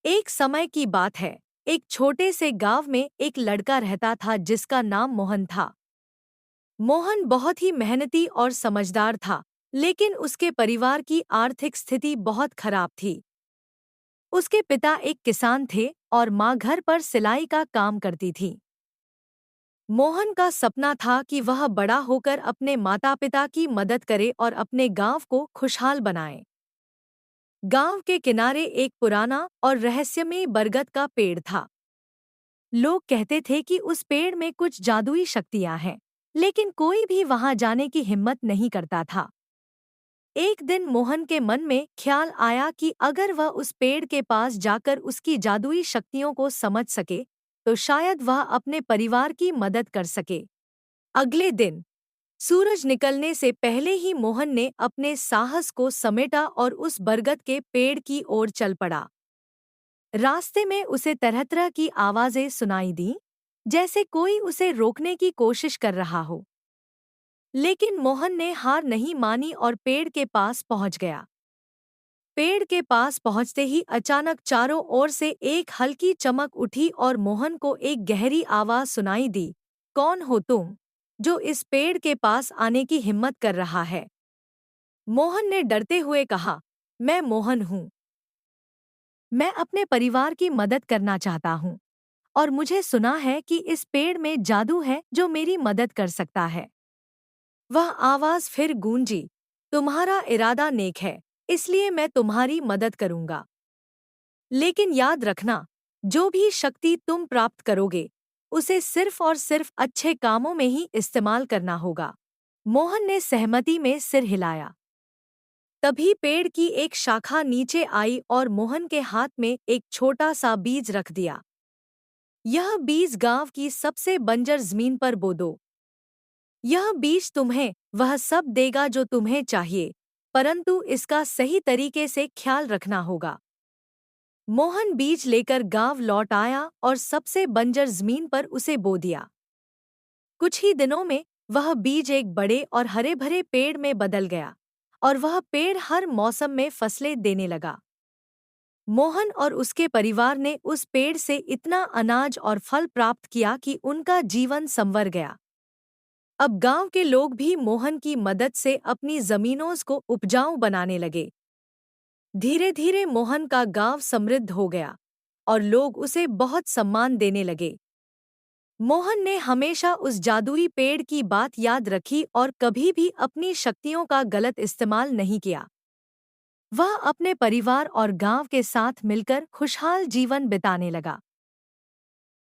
एक समय की बात है। एक छोटे से गांव में एक लड़का रहता था जिसका नाम मोहन था। मोहन बहुत ही मेहनती और समझदार था, लेकिन उसके परिवार की आर्थिक स्थिति बहुत खराब थी। उसके पिता एक किसान थे और माँ घर पर सिलाई का काम करती थी। मोहन का सपना था कि वह बड़ा होकर अपने माता-पिता की मदद करे और अपने गांव को खुशहाल बनाए। गांव के किनारे एक पुराना और रहस्यमयी बरगद का पेड़ था। लोग कहते थे कि उस पेड़ में कुछ जादुई शक्तियां हैं, लेकिन कोई भी वहां जाने की हिम्मत नहीं करता था। एक दिन मोहन के मन में ख्याल आया कि अगर वह उस पेड़ के पास जाकर उसकी जादुई शक्तियों को समझ सके, तो शायद वह अपने परिवार की मदद कर सके। अगले दिन सूरज निकलने से पहले ही मोहन ने अपने साहस को समेटा और उस बरगद के पेड़ की ओर चल पड़ा। रास्ते में उसे तरह-तरह की आवाजें सुनाई दीं, जैसे कोई उसे रोकने की कोशिश कर रहा हो। लेकिन मोहन ने हार नहीं मानी और पेड़ के पास पहुंच गया। पेड़ के पास पहुंचते ही अचानक चारों ओर से एक हल्की चमक उठी और मोहन को एक गहरी आवाज सुनाई दी, "कौन हो तुम, जो इस पेड़ के पास आने की हिम्मत कर रहा है?" मोहन ने डरते हुए कहा, "मैं मोहन हूँ। मैं अपने परिवार की मदद करना चाहता हूँ। और मुझे सुना है कि इस पेड़ में जादू है जो मेरी मदद कर सकता है।" वह आवाज फिर गूंजी, "तुम्हारा इरादा नेक है, इसलिए मैं तुम्हारी मदद करूंगा। लेकिन याद रखना, जो भी शक्ति तुम प्राप्त करोगे, उसे सिर्फ और सिर्फ अच्छे कामों में ही इस्तेमाल करना होगा।" मोहन ने सहमति में सिर हिलाया। तभी पेड़ की एक शाखा नीचे आई और मोहन के हाथ में एक छोटा सा बीज रख दिया। "यह बीज गांव की सबसे बंजर जमीन पर बो दो। यह बीज तुम्हें वह सब देगा जो तुम्हें चाहिए, परंतु इसका सही तरीके से ख्याल रखना होगा।" मोहन बीज लेकर गांव लौट आया और सबसे बंजर जमीन पर उसे बो दिया। कुछ ही दिनों में वह बीज एक बड़े और हरे भरे पेड़ में बदल गया, और वह पेड़ हर मौसम में फसलें देने लगा। मोहन और उसके परिवार ने उस पेड़ से इतना अनाज और फल प्राप्त किया कि उनका जीवन संवर गया। अब गांव के लोग भी मोहन की मदद से अपनी जमीनों को उपजाऊ बनाने लगे। धीरे धीरे मोहन का गांव समृद्ध हो गया और लोग उसे बहुत सम्मान देने लगे। मोहन ने हमेशा उस जादुई पेड़ की बात याद रखी और कभी भी अपनी शक्तियों का गलत इस्तेमाल नहीं किया। वह अपने परिवार और गांव के साथ मिलकर खुशहाल जीवन बिताने लगा।